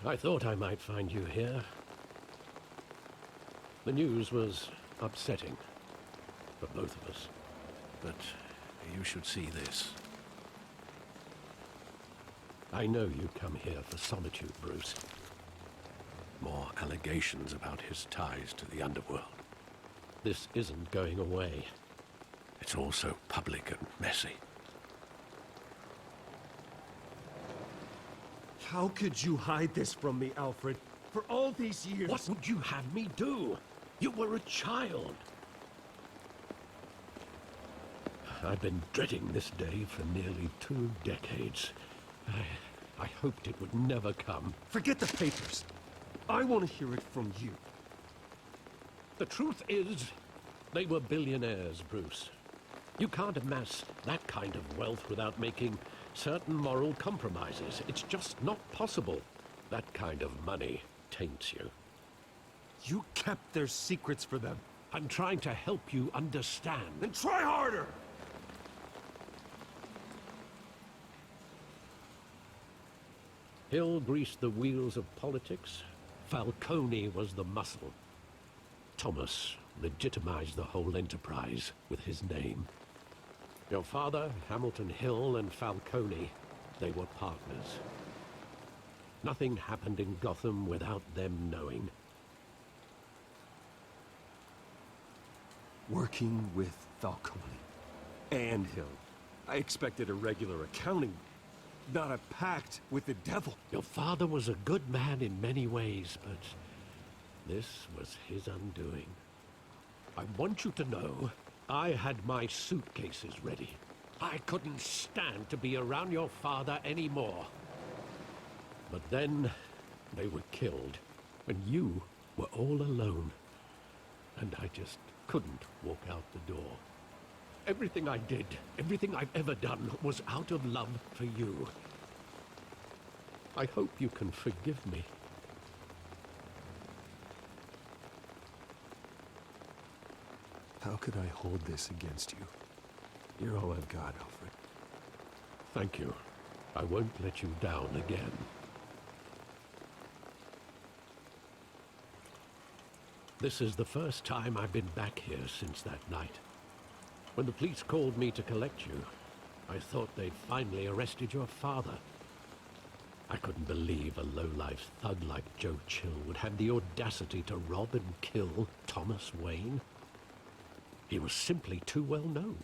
I thought I might find you here. The news was upsetting for both of us. But you should see this. I know you come here for solitude, Bruce. More allegations about his ties to the underworld. This isn't going away. It's all so public and messy. How could you hide this from me, Alfred? For all these years... What would you have me do? You were a child. I've been dreading this day for nearly 2 decades. I hoped it would never come. Forget the papers. I want to hear it from you. The truth is, they were billionaires, Bruce. You can't amass that kind of wealth without making certain moral compromises. It's just not possible. That kind of money taints you. You kept their secrets for them. I'm trying to help you understand. Then try harder! Hill greased the wheels of politics. Falcone was the muscle. Thomas legitimized the whole enterprise with his name. Your father, Hamilton Hill, and Falcone, they were partners. Nothing happened in Gotham without them knowing. Working with Falcone and Hill. I expected a regular accounting, not a pact with the devil. Your father was a good man in many ways, but this was his undoing. I want you to know, I had my suitcases ready. I couldn't stand to be around your father anymore. But then, they were killed, and you were all alone. And I just couldn't walk out the door. Everything I did, everything I've ever done, was out of love for you. I hope you can forgive me. How could I hold this against you? You're all I've got, Alfred. Thank you. I won't let you down again. This is the first time I've been back here since that night. When the police called me to collect you, I thought they'd finally arrested your father. I couldn't believe a low-life thug like Joe Chill would have the audacity to rob and kill Thomas Wayne. He was simply too well known.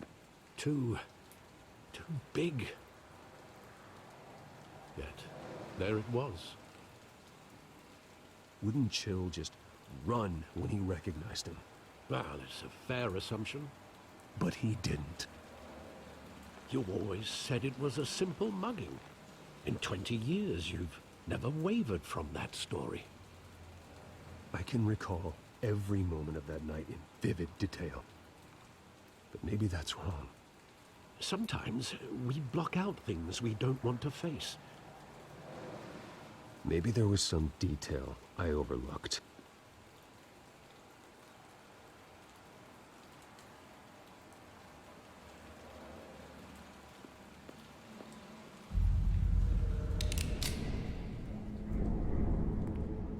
Too big. Yet, there it was. Wouldn't Chill just run when he recognized him? Well, it's a fair assumption. But he didn't. You always said it was a simple mugging. In 20 years, you've never wavered from that story. I can recall every moment of that night in vivid detail. But maybe that's wrong. Sometimes we block out things we don't want to face. Maybe there was some detail I overlooked.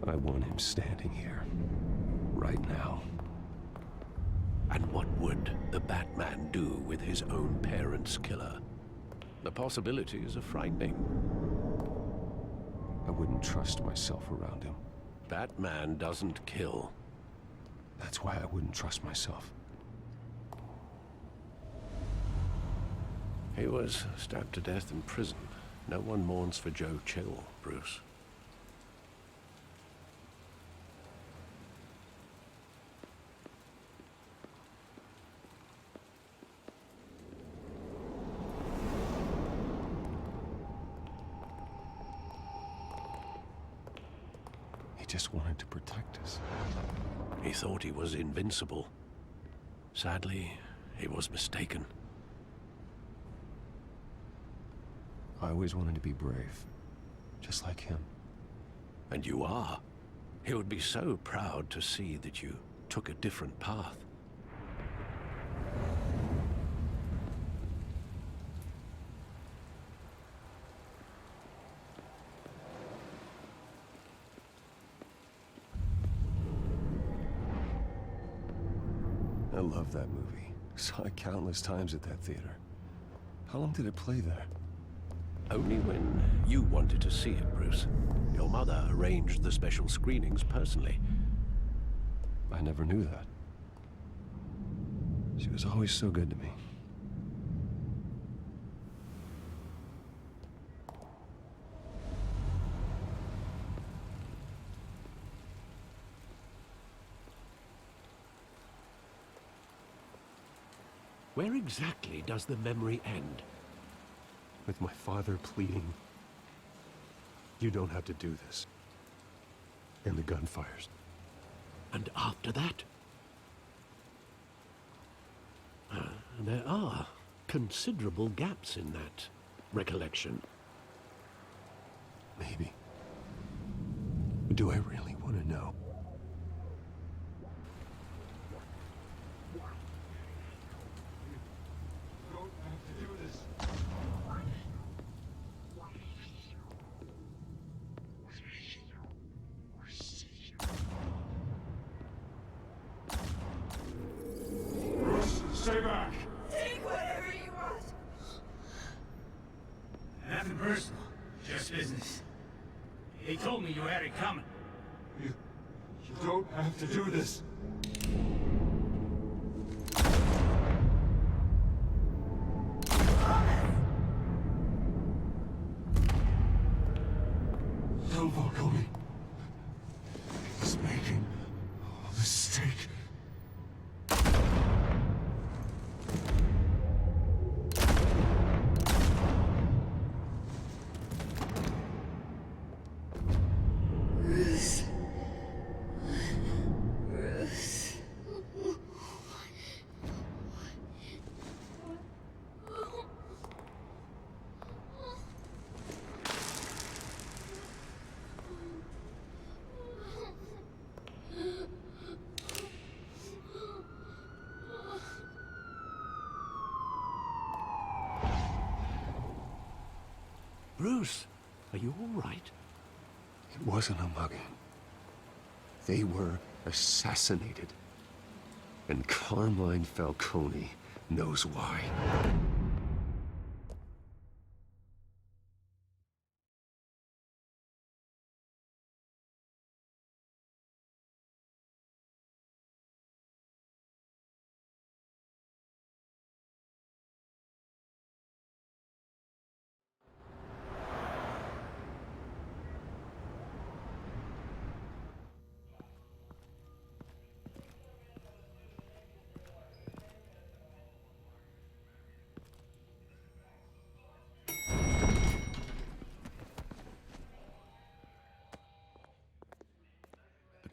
I want him standing here, right now. And what would the Batman do with his own parents' killer? The possibilities are frightening. I wouldn't trust myself around him. Batman doesn't kill. That's why I wouldn't trust myself. He was stabbed to death in prison. No one mourns for Joe Chill, Bruce. He just wanted to protect us. He thought he was invincible. Sadly, he was mistaken. I always wanted to be brave, just like him. And you are. He would be so proud to see that you took a different path. I love that movie. Saw it countless times at that theater. How long did it play there? Only when you wanted to see it, Bruce. Your mother arranged the special screenings personally. I never knew that. She was always so good to me. Where exactly does the memory end? With my father pleading, "You don't have to do this." And the gunfires. And after that? There are considerable gaps in that recollection. Maybe. But do I really want to know? Stay back! Take whatever you want! Nothing personal, just business. He told me you had it coming. You don't have to do this. Don't Falcone. He's making a mistake. Bruce, are you all right? It wasn't a mugging. They were assassinated. And Carmine Falcone knows why.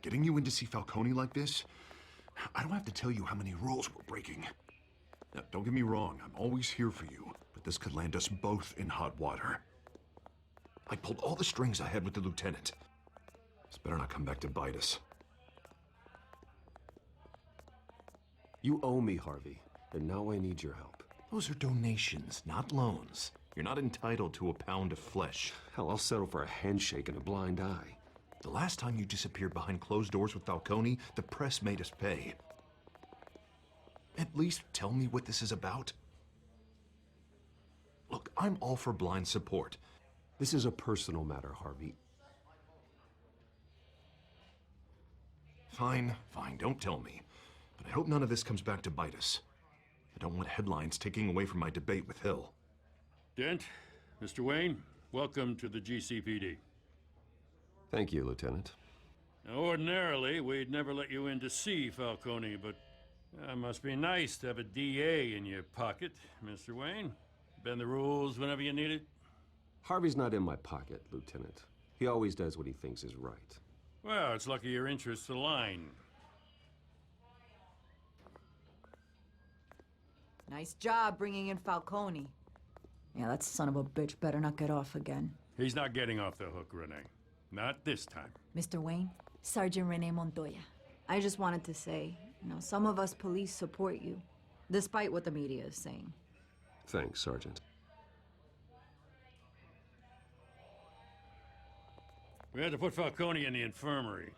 Getting you in to see Falcone like this, I don't have to tell you how many rules we're breaking. Now, don't get me wrong, I'm always here for you, but this could land us both in hot water. I pulled all the strings I had with the lieutenant. This better not come back to bite us. You owe me, Harvey, and now I need your help. Those are donations, not loans. You're not entitled to a pound of flesh. Hell, I'll settle for a handshake and a blind eye. The last time you disappeared behind closed doors with Falcone, the press made us pay. At least tell me what this is about. Look, I'm all for blind support. This is a personal matter, Harvey. Fine, don't tell me. But I hope none of this comes back to bite us. I don't want headlines taking away from my debate with Hill. Dent, Mr. Wayne, welcome to the GCPD. Thank you, Lieutenant. Now, ordinarily, we'd never let you in to see Falcone, but it must be nice to have a DA in your pocket, Mr. Wayne. Bend the rules whenever you need it. Harvey's not in my pocket, Lieutenant. He always does what he thinks is right. Well, it's lucky your interests align. Nice job bringing in Falcone. Yeah, that son of a bitch better not get off again. He's not getting off the hook, Renee. Not this time. Mr. Wayne, Sergeant Renee Montoya. I just wanted to say, some of us police support you, despite what the media is saying. Thanks, Sergeant. We had to put Falcone in the infirmary.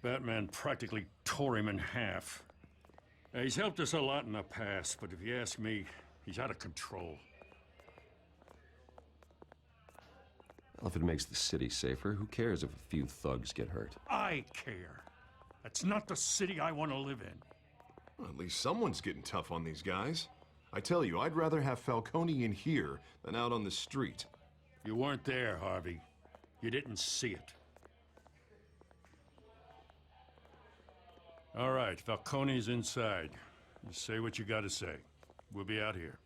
Batman practically tore him in half. He's helped us a lot in the past, but if you ask me, he's out of control. Well, if it makes the city safer, who cares if a few thugs get hurt? I care. That's not the city I want to live in. Well, at least someone's getting tough on these guys. I tell you, I'd rather have Falcone in here than out on the street. You weren't there, Harvey. You didn't see it. All right, Falcone's inside. You say what you gotta say. We'll be out here.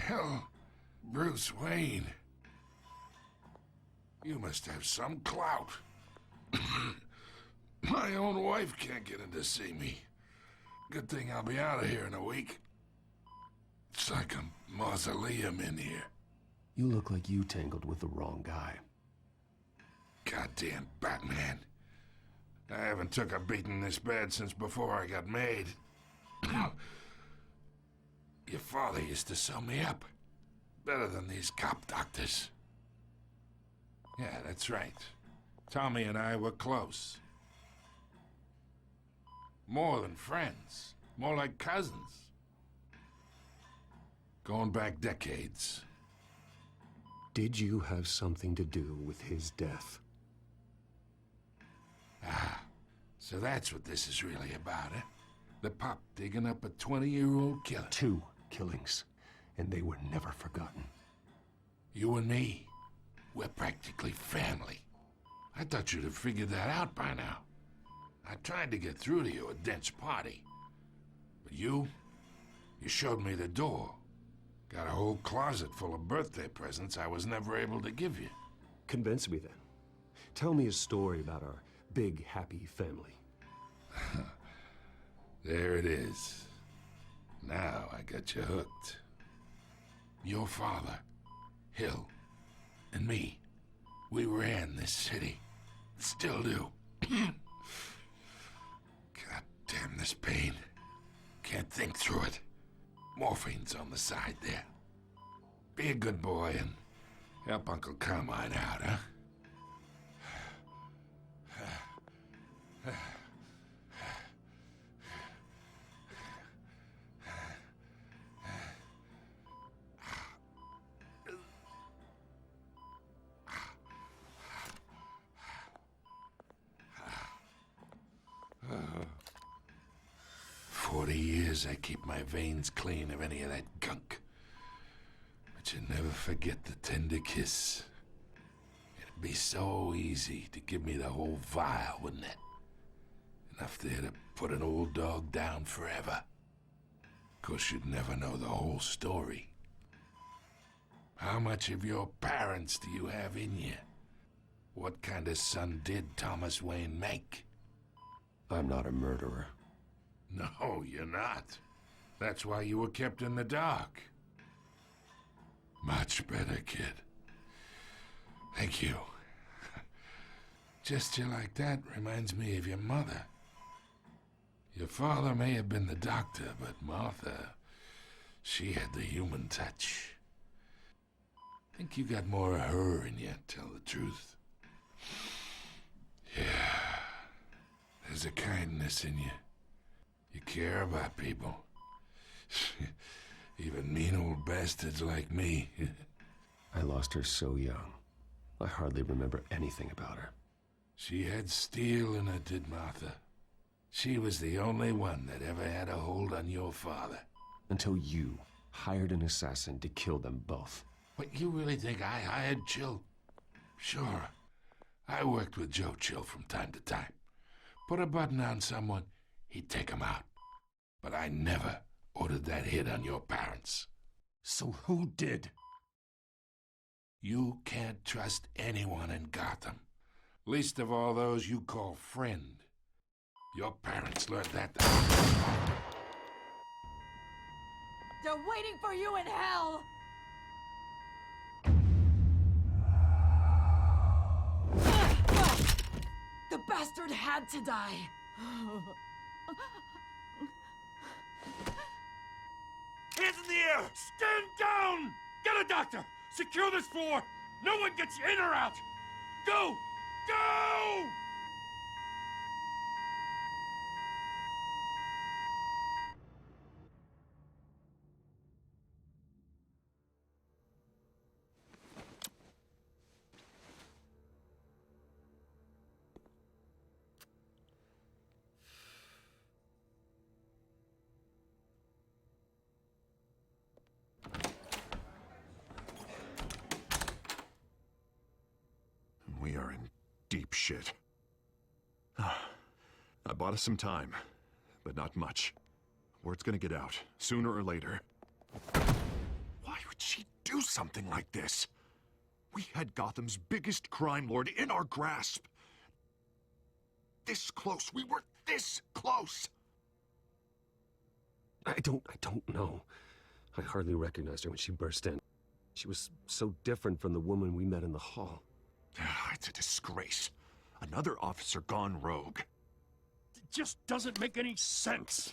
Hell, Bruce Wayne. You must have some clout. My own wife can't get in to see me. Good thing I'll be out of here in a week. It's like a mausoleum in here. You look like you tangled with the wrong guy. Goddamn Batman. I haven't took a beating this bad since before I got made. Your father used to sew me up. Better than these cop doctors. Yeah, that's right. Tommy and I were close. More than friends. More like cousins. Going back decades. Did you have something to do with his death? Ah, so that's what this is really about, eh? The pop digging up a 20-year-old killer. 2 killings, and they were never forgotten. You and me, we're practically family. I thought you'd have figured that out by now. I tried to get through to you at Dent's party. But you showed me the door. Got a whole closet full of birthday presents I was never able to give you. Convince me then. Tell me a story about our big, happy family. There it is. Now I got you hooked. Your father, Hill, and me, we ran this city. Still do. God damn this pain. Can't think through it. Morphine's on the side there. Be a good boy and help Uncle Carmine out, huh? I keep my veins clean of any of that gunk. But you never forget the tender kiss. It'd be so easy to give me the whole vial, wouldn't it? Enough there to put an old dog down forever. Of course, you'd never know the whole story. How much of your parents do you have in you? What kind of son did Thomas Wayne make? I'm not a murderer. No, you're not. That's why you were kept in the dark. Much better, kid. Thank you. Gesture like that reminds me of your mother. Your father may have been the doctor, but Martha, she had the human touch. I think you got more of her in you, tell the truth. Yeah. There's a kindness in you. You care about people. Even mean old bastards like me. I lost her so young. I hardly remember anything about her. She had steel in her, did Martha. She was the only one that ever had a hold on your father. Until you hired an assassin to kill them both. What, you really think I hired Chill? Sure. I worked with Joe Chill from time to time. Put a button on someone, he'd take him out. But I never ordered that hit on your parents. So who did? You can't trust anyone in Gotham. Least of all those you call friend. Your parents learned that. are waiting for you in hell! The bastard had to die! Hands in the air! Stand down! Get a doctor! Secure this floor! No one gets in or out! Go! Go! We are in deep shit. I bought us some time, but not much. Word's gonna get out, sooner or later. Why would she do something like this? We had Gotham's biggest crime lord in our grasp. This close. We were this close. I don't know. I hardly recognized her when she burst in. She was so different from the woman we met in the hall. It's a disgrace. Another officer gone rogue. It just doesn't make any sense.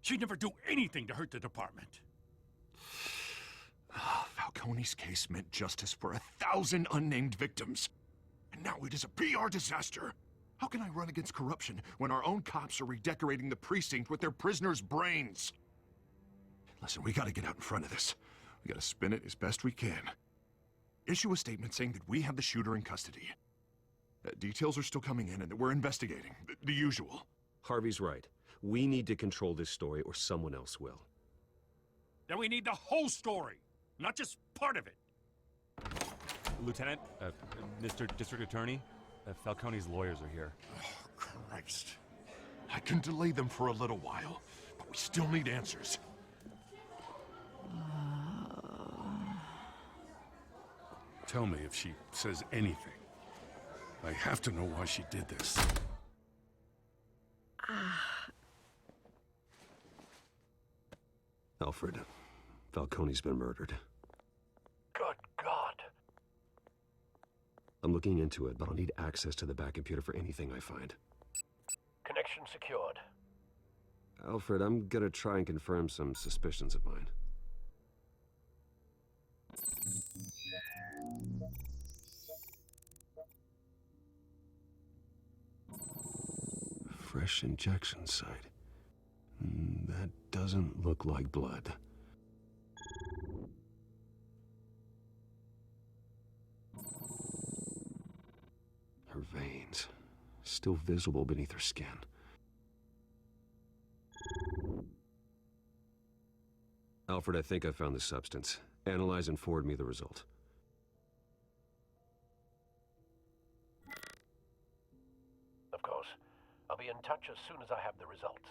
She'd never do anything to hurt the department. Falcone's case meant justice for 1,000 unnamed victims. And now it is a PR disaster. How can I run against corruption when our own cops are redecorating the precinct with their prisoners' brains? Listen, we gotta get out in front of this. We gotta spin it as best we can. Issue a statement saying that we have the shooter in custody. Details are still coming in and that we're investigating. The usual. Harvey's right. We need to control this story or someone else will. Then we need the whole story, not just part of it. Lieutenant, Mr. District Attorney, Falcone's lawyers are here. Oh, Christ. I can delay them for a little while, but we still need answers. Tell me if she says anything. I have to know why she did this. Alfred, Falcone's been murdered. Good God. I'm looking into it, but I'll need access to the back computer for anything I find. Connection secured. Alfred, I'm gonna try and confirm some suspicions of mine. Fresh injection site. That doesn't look like blood. Her veins, still visible beneath her skin. Alfred, I think I found the substance. Analyze and forward me the result. Of course. I'll be in touch as soon as I have the results.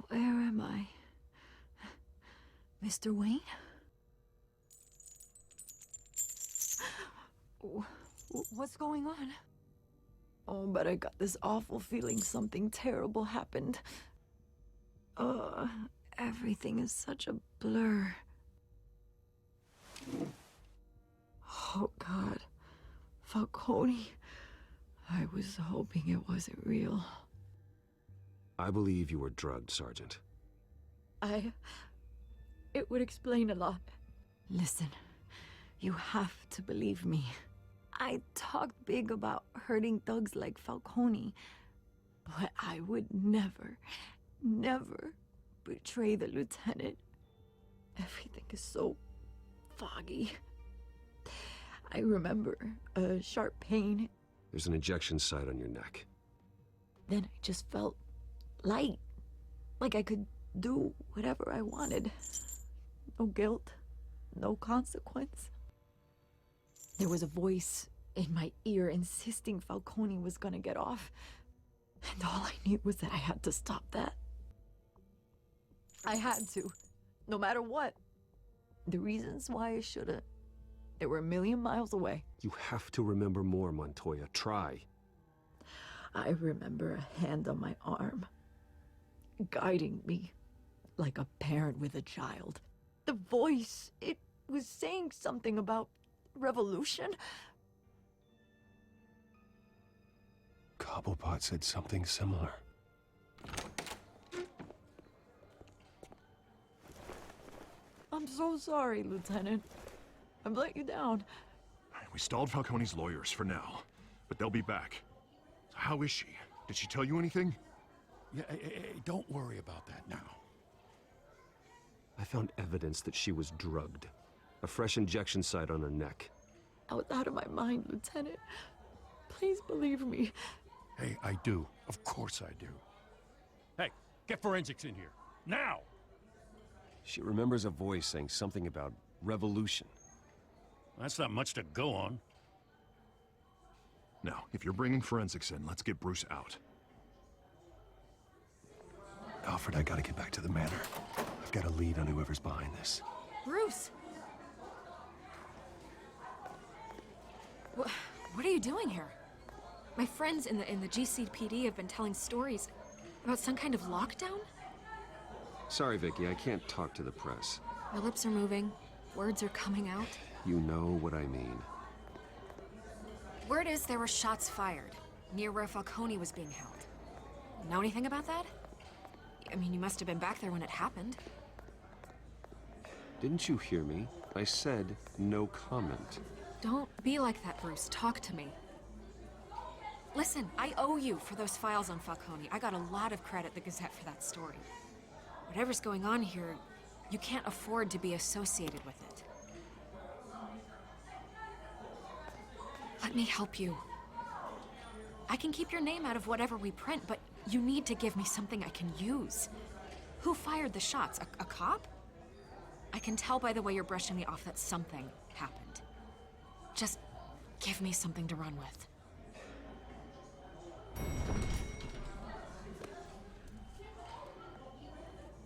Where am I? Mr. Wayne? What's going on? Oh, but I got this awful feeling something terrible happened. Everything is such a blur. Oh, God. Falcone. I was hoping it wasn't real. I believe you were drugged, Sergeant. It would explain a lot. Listen, you have to believe me. I talked big about hurting thugs like Falcone, but I would never betray the lieutenant. Everything is so foggy. I remember a sharp pain. There's an injection site on your neck. Then I just felt light, like I could do whatever I wanted. No guilt, no consequence. There was a voice in my ear insisting Falcone was gonna get off. And all I knew was that I had to stop that. I had to, no matter what. The reasons why I shouldn't, they were a million miles away. You have to remember more, Montoya. Try. I remember a hand on my arm. guiding me like a parent with a child. The voice, it was saying something about revolution. Cobblepot said something similar. I'm so sorry, Lieutenant. I've let you down. We stalled Falcone's lawyers for now, but they'll be back. So how is she? Did she tell you anything? Yeah, don't worry about that now. I found evidence that she was drugged. A fresh injection site on her neck. I was out of my mind, Lieutenant. Please believe me. Hey, I do. Of course I do. Hey, get forensics in here. Now! She remembers a voice saying something about revolution. That's not much to go on. Now, if you're bringing forensics in, let's get Bruce out. Alfred, I gotta get back to the manor. I've got a lead on whoever's behind this. Bruce! What are you doing here? My friends in the GCPD have been telling stories about some kind of lockdown? Sorry, Vicky, I can't talk to the press. My lips are moving. Words are coming out. You know what I mean. Word is there were shots fired near where Falcone was being held. Know anything about that? I mean, you must have been back there when it happened. Didn't you hear me? I said no comment. Don't be like that, Bruce. Talk to me. Listen, I owe you for those files on Falcone. I got a lot of credit at the Gazette for that story. Whatever's going on here, you can't afford to be associated with it. Let me help you. I can keep your name out of whatever we print, but you need to give me something I can use. Who fired the shots? A cop? I can tell by the way you're brushing me off that something happened. Just give me something to run with.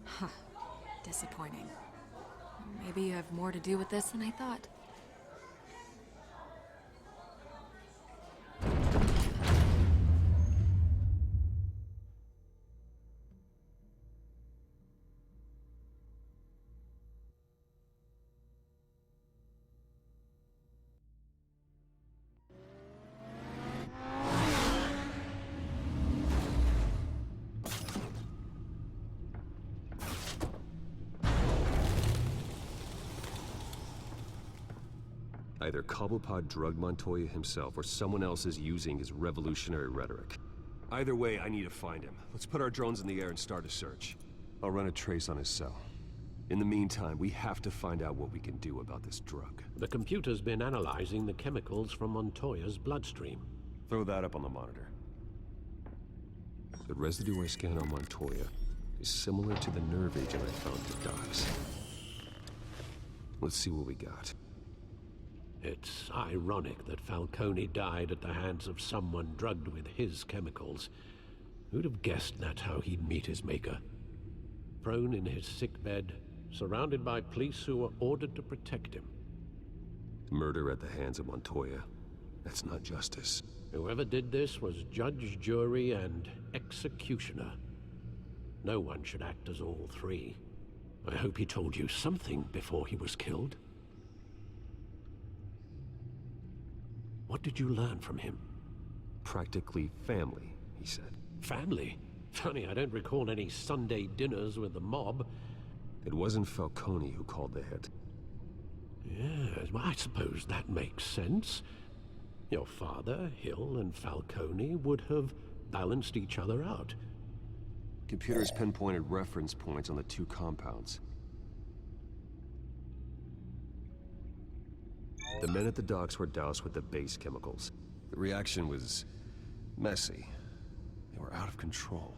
Huh. Disappointing. Maybe you have more to do with this than I thought. Either Cobblepot drugged Montoya himself, or someone else is using his revolutionary rhetoric. Either way, I need to find him. Let's put our drones in the air and start a search. I'll run a trace on his cell. In the meantime, we have to find out what we can do about this drug. The computer's been analyzing the chemicals from Montoya's bloodstream. Throw that up on the monitor. The residue I scan on Montoya is similar to the nerve agent I found at Doc's. Let's see what we got. It's ironic that Falcone died at the hands of someone drugged with his chemicals. Who'd have guessed that's how he'd meet his maker? Prone in his sickbed, surrounded by police who were ordered to protect him. Murder at the hands of Montoya. That's not justice. Whoever did this was judge, jury, and executioner. No one should act as all three. I hope he told you something before he was killed. What did you learn from him? Practically family, he said. Family? Funny, I don't recall any Sunday dinners with the mob. It wasn't Falcone who called the hit. Yes, well, I suppose that makes sense. Your father, Hill, and Falcone would have balanced each other out. Computers pinpointed reference points on the two compounds. The men at the docks were doused with the base chemicals. The reaction was messy. They were out of control.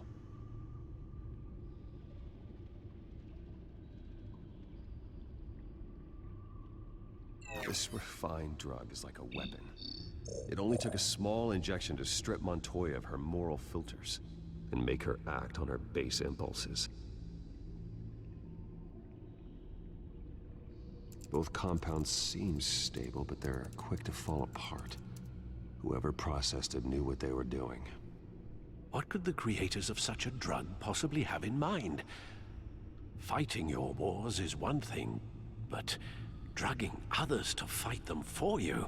This refined drug is like a weapon. It only took a small injection to strip Montoya of her moral filters and make her act on her base impulses. Both compounds seem stable, but they're quick to fall apart. Whoever processed it knew what they were doing. What could the creators of such a drug possibly have in mind? Fighting your wars is one thing, but drugging others to fight them for you?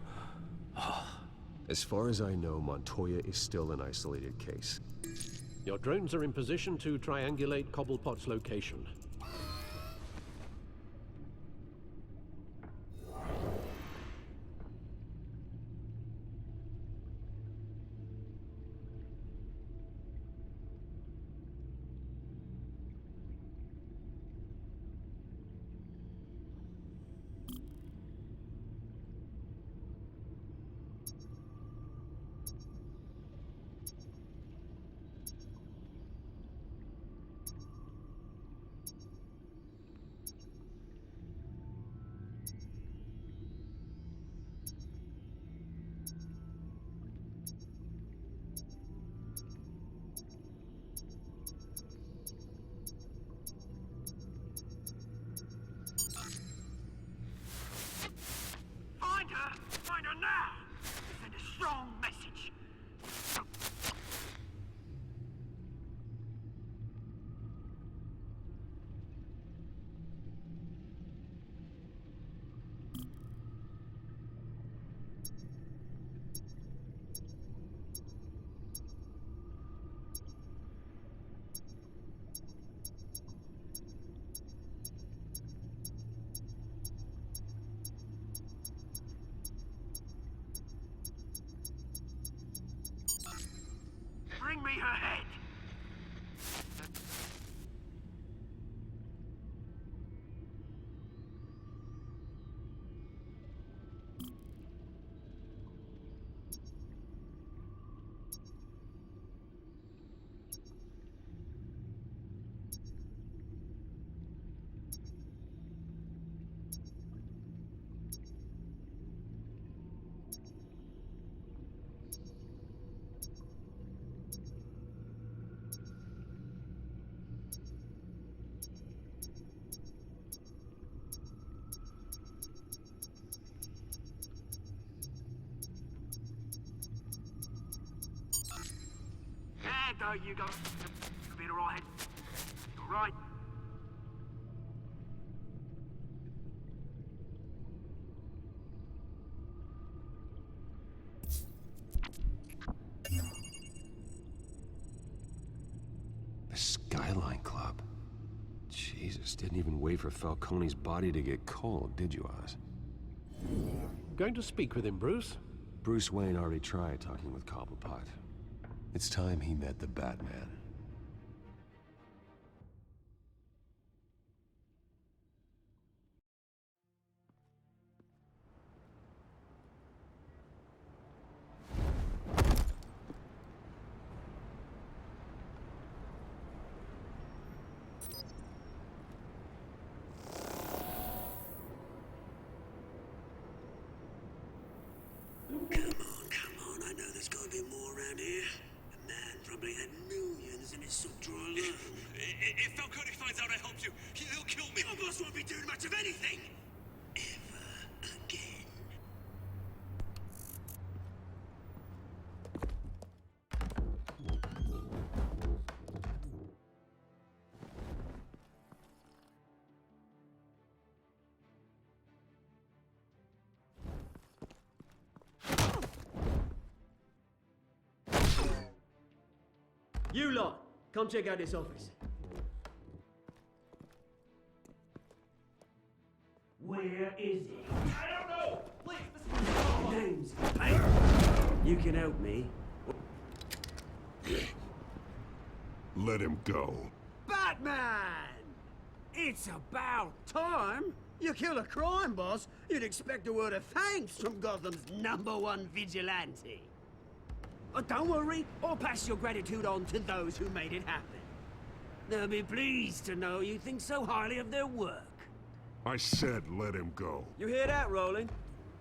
As far as I know, Montoya is still an isolated case. Your drones are in position to triangulate Cobblepot's location. Find her now! Send a strong message. Bring me her head! There you go. You'll be alright. You're right. The Skyline Club. Jesus, didn't even wait for Falcone's body to get cold, did you, Oz? Going to speak with him, Bruce? Bruce Wayne already tried talking with Cobblepot. It's time he met the Batman. Come on, I know there's gotta be more around here. The man probably had millions in his soap drawer alone. If Falcone finds out I helped you, he'll kill me. Your boss won't be doing much of anything. Ever again. You lot, come check out this office. Where is it? I don't know! Please, this is Name's paper. You can help me. Let him go. Batman! It's about time. You kill a crime boss, you'd expect a word of thanks from Gotham's #1 vigilante. Don't worry, I'll pass your gratitude on to those who made it happen. They'll be pleased to know you think so highly of their work. I said let him go. You hear that, Roland?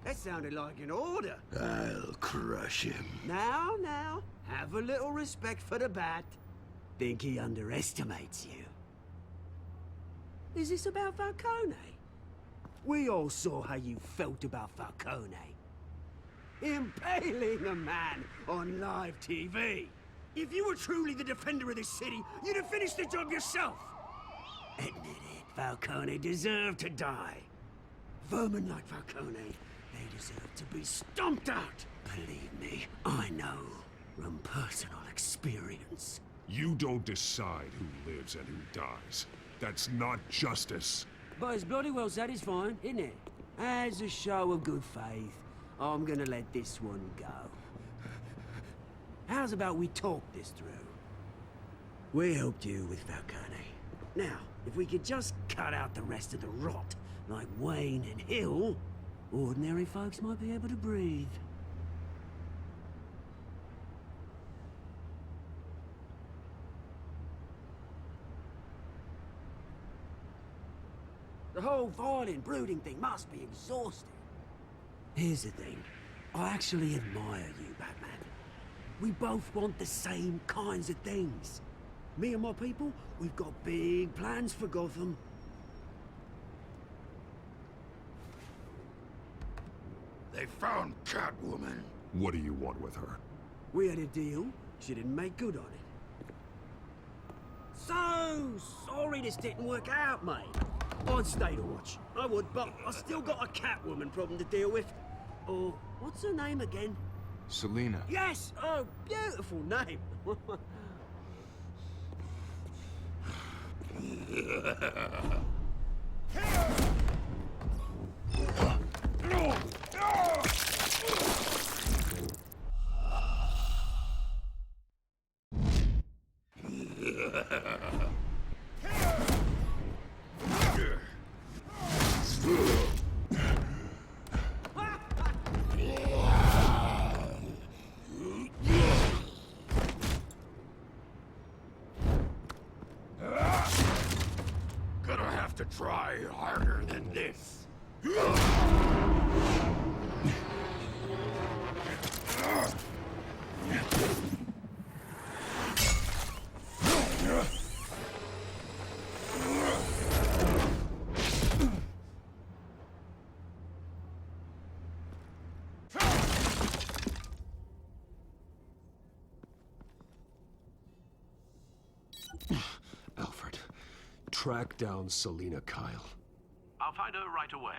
That sounded like an order. I'll crush him. Now, have a little respect for the Bat. Think he underestimates you. Is this about Falcone? We all saw how you felt about Falcone. Impaling a man on live TV. If you were truly the defender of this city, you'd have finished the job yourself. Admit it, Falcone deserved to die. Vermin like Falcone, they deserve to be stomped out. Believe me, I know from personal experience. You don't decide who lives and who dies. That's not justice. But it's bloody well satisfying, isn't it? As a show of good faith, I'm gonna let this one go. How's about we talk this through? We helped you with Falcone. Now, if we could just cut out the rest of the rot, like Wayne and Hill, ordinary folks might be able to breathe. The whole violent, brooding thing must be exhausting. Here's the thing. I actually admire you, Batman. We both want the same kinds of things. Me and my people, we've got big plans for Gotham. They found Catwoman. What do you want with her? We had a deal. She didn't make good on it. So sorry this didn't work out, mate. I'd stay to watch. I would, but I still got a Catwoman problem to deal with. Or, what's her name again? Selina. Yes! Oh, beautiful name. Gonna have to try harder than this. Alfred, track down Selina Kyle. I'll find her right away.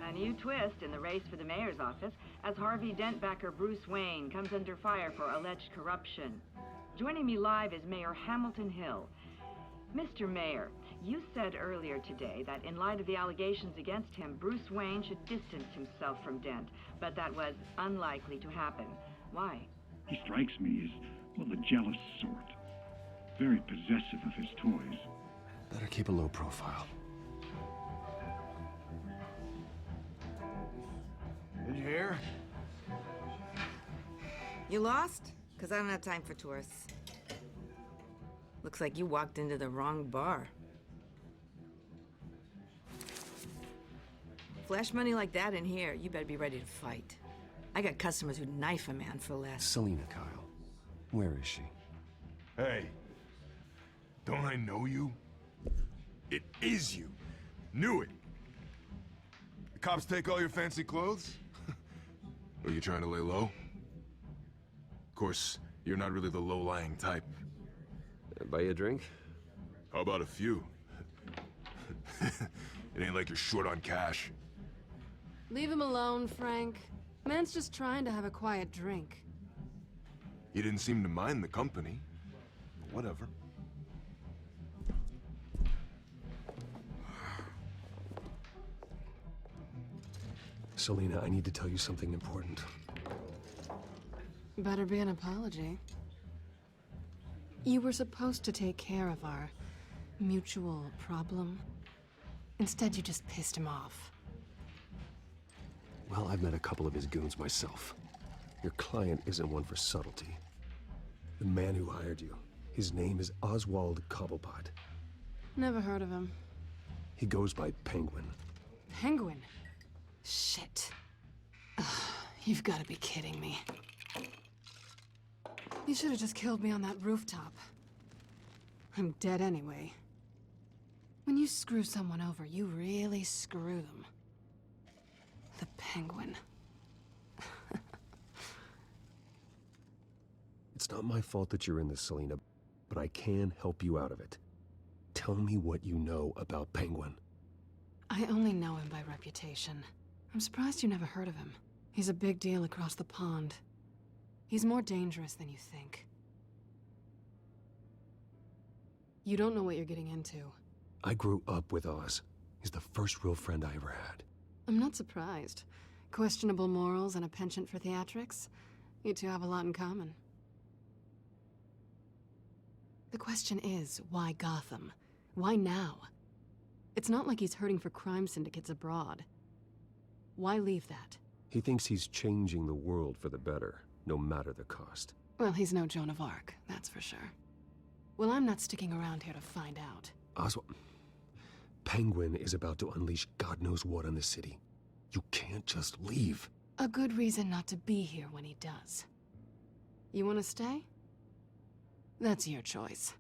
A new twist in the race for the mayor's office as Harvey Dent backer Bruce Wayne comes under fire for alleged corruption. Joining me live is Mayor Hamilton Hill. Mr. Mayor, you said earlier today that in light of the allegations against him, Bruce Wayne should distance himself from Dent, but that was unlikely to happen. Why? He strikes me as, well, the jealous sort. Very possessive of his toys. Better keep a low profile. Did you hear? You lost? Because I don't have time for tourists. Looks like you walked into the wrong bar. Flash money like that in here, you better be ready to fight. I got customers who'd knife a man for less. Selina Kyle. Where is she? Hey, don't I know you? It is you. Knew it. The cops take all your fancy clothes? Are you trying to lay low? Of course, you're not really the low-lying type. Buy you a drink? How about a few? It ain't like you're short on cash. Leave him alone, Frank. Man's just trying to have a quiet drink. You didn't seem to mind the company. But whatever. Selina, I need to tell you something important. Better be an apology. You were supposed to take care of our mutual problem. Instead, you just pissed him off. Well, I've met a couple of his goons myself. Your client isn't one for subtlety. The man who hired you, his name is Oswald Cobblepot. Never heard of him. He goes by Penguin. Penguin? Shit. Ugh, you've got to be kidding me. You should have just killed me on that rooftop. I'm dead anyway. When you screw someone over, you really screw them. The Penguin. It's not my fault that you're in this, Selina, but I can help you out of it. Tell me what you know about Penguin. I only know him by reputation. I'm surprised you never heard of him. He's a big deal across the pond. He's more dangerous than you think. You don't know what you're getting into. I grew up with Oz. He's the first real friend I ever had. I'm not surprised. Questionable morals and a penchant for theatrics. You two have a lot in common. The question is, why Gotham? Why now? It's not like he's hurting for crime syndicates abroad. Why leave that? He thinks he's changing the world for the better, no matter the cost. Well, he's no Joan of Arc, that's for sure. Well, I'm not sticking around here to find out. Oswald, Penguin is about to unleash God knows what on the city. You can't just leave. A good reason not to be here when he does. You want to stay? That's your choice.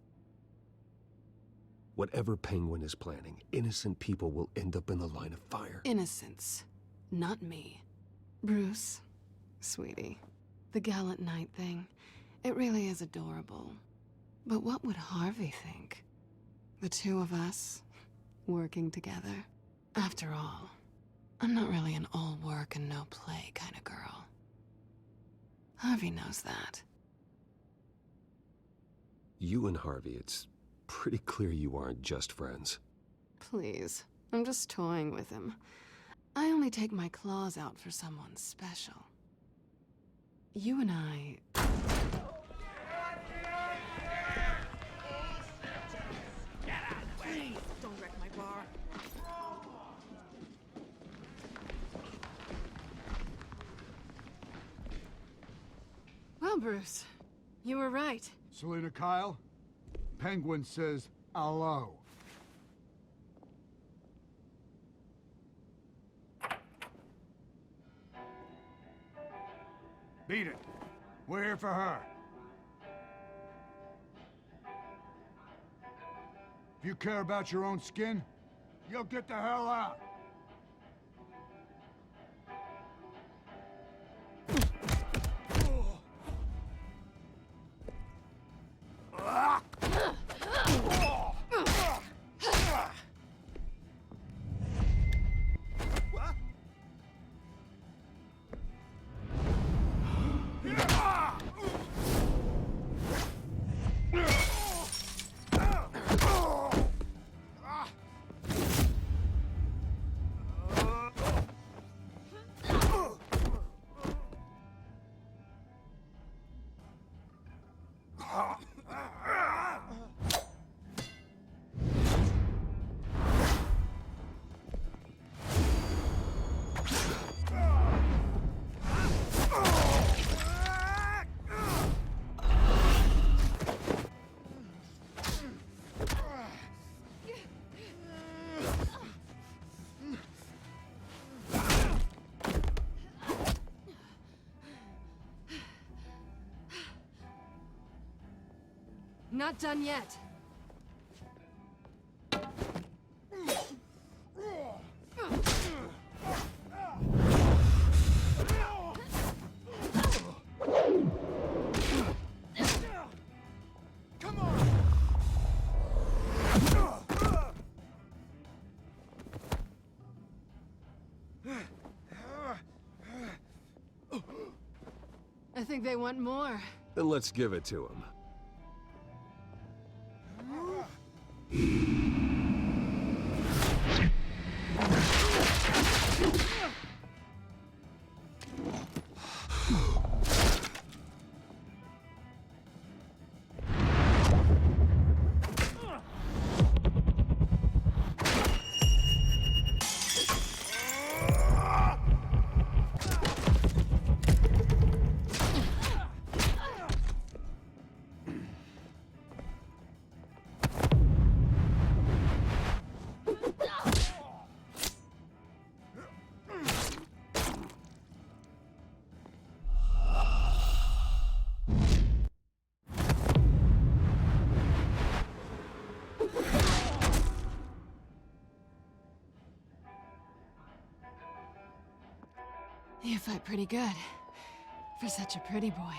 Whatever Penguin is planning, innocent people will end up in the line of fire. Innocence. Not me. Bruce, sweetie, the gallant knight thing, it really is adorable. But what would Harvey think? The two of us, working together? After all, I'm not really an all work and no play kind of girl. Harvey knows that. You and Harvey, it's pretty clear you aren't just friends. Please, I'm just toying with him. I only take my claws out for someone special. You and I... Please, don't wreck my bar. Well, Bruce, you were right. Selina Kyle, Penguin says hello. Beat it. We're here for her. If you care about your own skin, you'll get the hell out. Not done yet. Come on! I think they want more. Then let's give it to him. You fight pretty good. For such a pretty boy.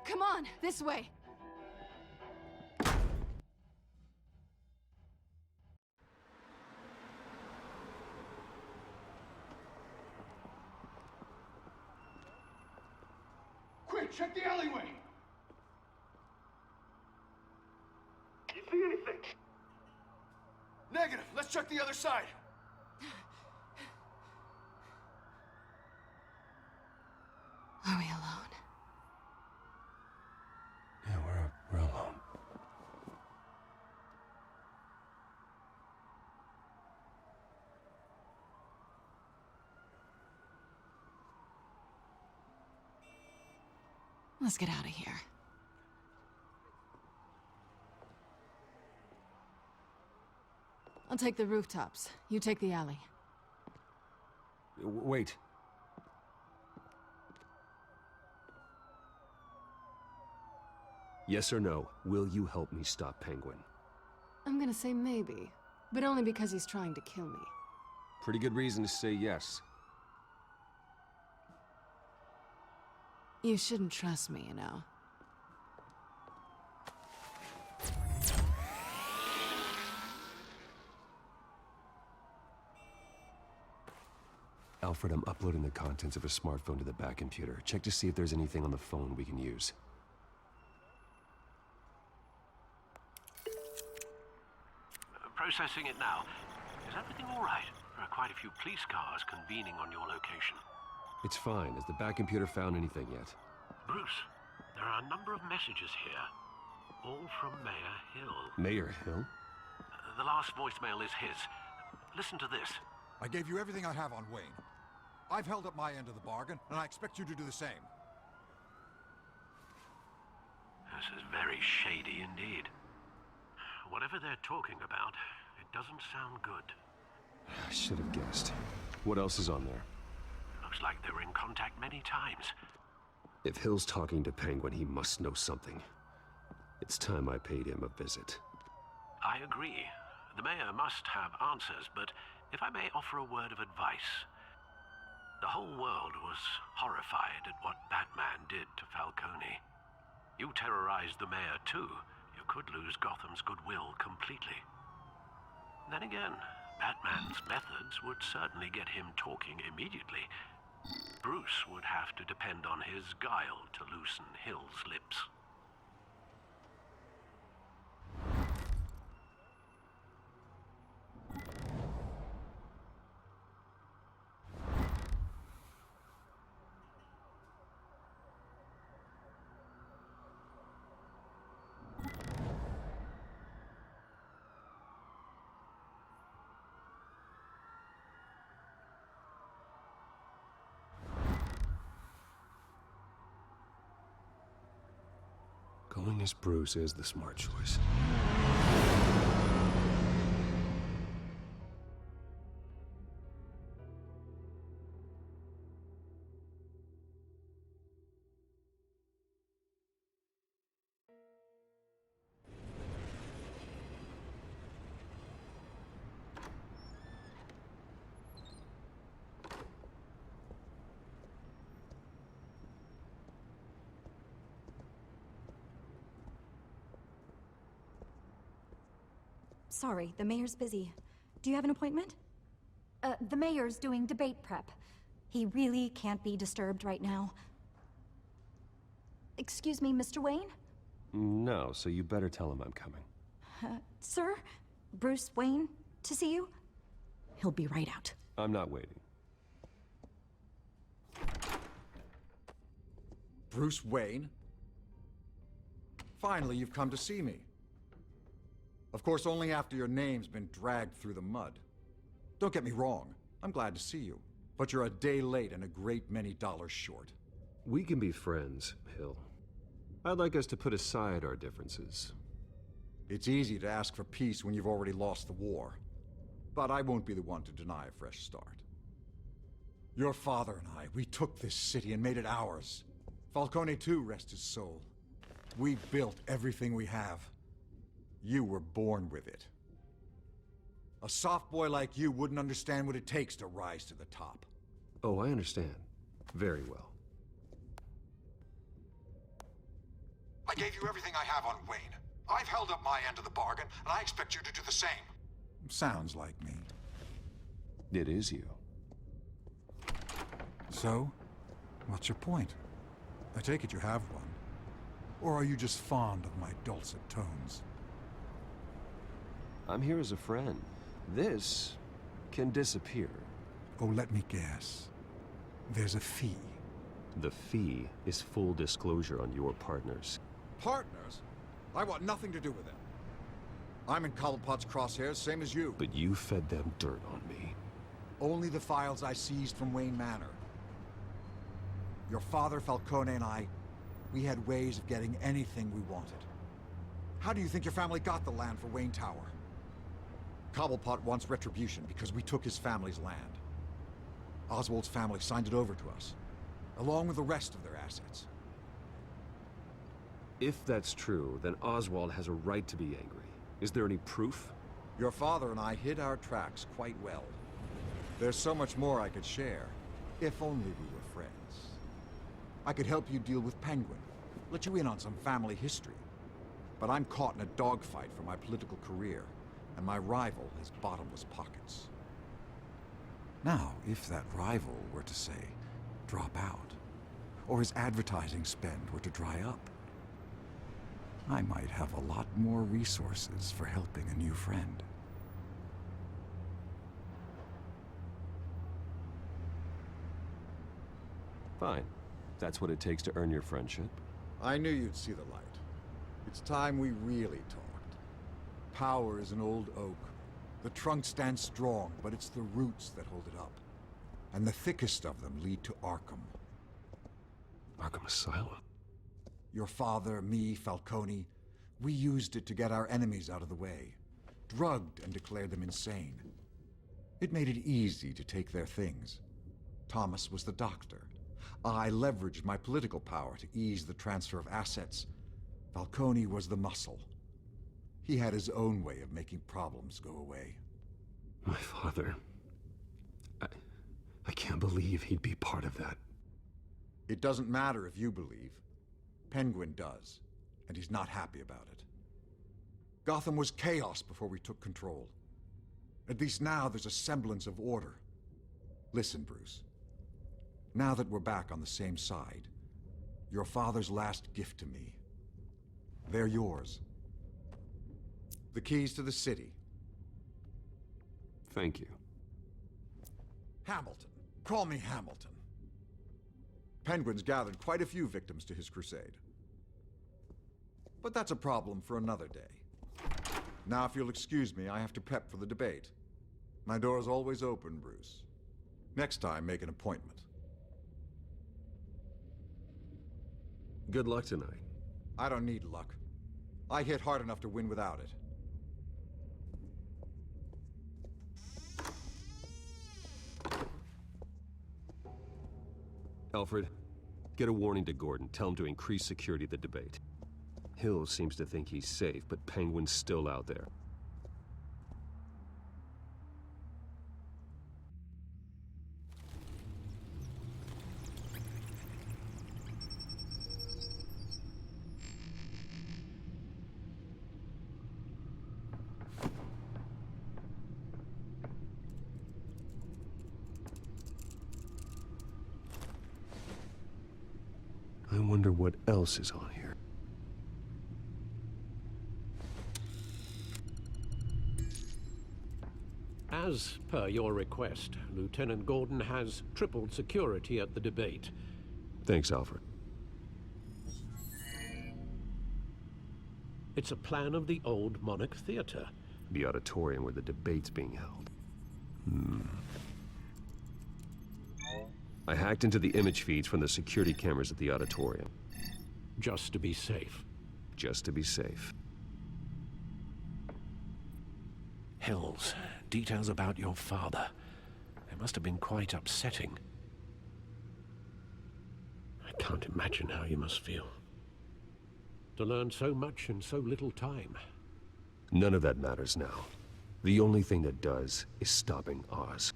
Come on, this way. Quick, check the alleyway! You see anything? Negative. Let's check the other side. Are we alone? Yeah, we're alone. Let's get out of here. I'll take the rooftops. You take the alley. Wait. Yes or no, will you help me stop Penguin? I'm gonna say maybe, but only because he's trying to kill me. Pretty good reason to say yes. You shouldn't trust me, you know. Alfred, I'm uploading the contents of a smartphone to the back computer. Check to see if there's anything on the phone we can use. Processing it now. Is everything all right? There are quite a few police cars convening on your location. It's fine. Has the back computer found anything yet? Bruce, there are a number of messages here. All from Mayor Hill. Mayor Hill? The last voicemail is his. Listen to this. I gave you everything I have on Wayne. I've held up my end of the bargain, and I expect you to do the same. This is very shady indeed. Whatever they're talking about, it doesn't sound good. I should have guessed. What else is on there? Looks like they were in contact many times. If Hill's talking to Penguin, he must know something. It's time I paid him a visit. I agree. The mayor must have answers, but if I may offer a word of advice. The whole world was horrified at what Batman did to Falcone. You terrorized the mayor too. You could lose Gotham's goodwill completely. Then again, Batman's methods would certainly get him talking immediately. Bruce would have to depend on his guile to loosen Hill's lips. Going as Bruce is the smart choice. Sorry, the mayor's busy. Do you have an appointment? The mayor's doing debate prep. He really can't be disturbed right now. Excuse me, Mr. Wayne? No, so you better tell him I'm coming. Sir? Bruce Wayne to see you? He'll be right out. I'm not waiting. Bruce Wayne? Finally, you've come to see me. Of course, only after your name's been dragged through the mud. Don't get me wrong, I'm glad to see you. But you're a day late and a great many dollars short. We can be friends, Hill. I'd like us to put aside our differences. It's easy to ask for peace when you've already lost the war. But I won't be the one to deny a fresh start. Your father and I, we took this city and made it ours. Falcone too, rest his soul. We built everything we have. You were born with it. A soft boy like you wouldn't understand what it takes to rise to the top. Oh, I understand. Very well. I gave you everything I have on Wayne. I've held up my end of the bargain, and I expect you to do the same. Sounds like me. It is you. So, what's your point? I take it you have one. Or are you just fond of my dulcet tones? I'm here as a friend. This can disappear. Oh, let me guess. There's a fee. The fee is full disclosure on your partners. Partners? I want nothing to do with them. I'm in Cobblepot's crosshairs, same as you. But you fed them dirt on me. Only the files I seized from Wayne Manor. Your father, Falcone, and I, we had ways of getting anything we wanted. How do you think your family got the land for Wayne Tower? Cobblepot wants retribution because we took his family's land. Oswald's family signed it over to us, along with the rest of their assets. If that's true, then Oswald has a right to be angry. Is there any proof? Your father and I hid our tracks quite well. There's so much more I could share, if only we were friends. I could help you deal with Penguin, let you in on some family history. But I'm caught in a dogfight for my political career, and my rival has bottomless pockets. Now, if that rival were to, say, drop out, or his advertising spend were to dry up, I might have a lot more resources for helping a new friend. Fine. That's what it takes to earn your friendship. I knew you'd see the light. It's time we really talked. Power is an old oak. The trunk stands strong, but it's the roots that hold it up. And the thickest of them lead to Arkham. Arkham Asylum? Your father, me, Falcone, we used it to get our enemies out of the way. Drugged and declared them insane. It made it easy to take their things. Thomas was the doctor. I leveraged my political power to ease the transfer of assets. Falcone was the muscle. He had his own way of making problems go away. My father... I can't believe he'd be part of that. It doesn't matter if you believe. Penguin does, and he's not happy about it. Gotham was chaos before we took control. At least now there's a semblance of order. Listen, Bruce. Now that we're back on the same side, your father's last gift to me, they're yours. The keys to the city. Thank you. Hamilton. Call me Hamilton. Penguin's gathered quite a few victims to his crusade. But that's a problem for another day. Now, if you'll excuse me, I have to prep for the debate. My door is always open, Bruce. Next time, make an appointment. Good luck tonight. I don't need luck. I hit hard enough to win without it. Alfred, get a warning to Gordon. Tell him to increase security at the debate. Hill seems to think he's safe, but Penguin's still out there. I wonder what else is on here. As per your request, Lieutenant Gordon has tripled security at the debate. Thanks, Alfred. It's a plan of the old Monarch Theater. The auditorium where the debate's being held. I hacked into the image feeds from the security cameras at the auditorium. Just to be safe. Just to be safe. Hills, details about your father. They must have been quite upsetting. can't imagine how you must feel. To learn so much in so little time. None of that matters now. The only thing that does is stopping Oz.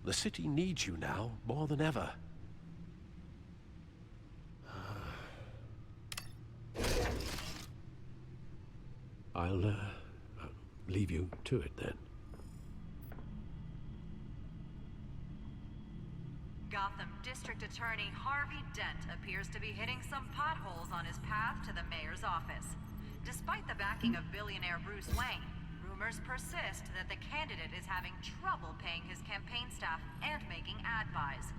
The city needs you now, more than ever. I'll leave you to it then. Gotham District Attorney Harvey Dent appears to be hitting some potholes on his path to the mayor's office. Despite the backing of billionaire Bruce Wayne, rumors persist that the candidate is having trouble paying his campaign staff and making ad buys.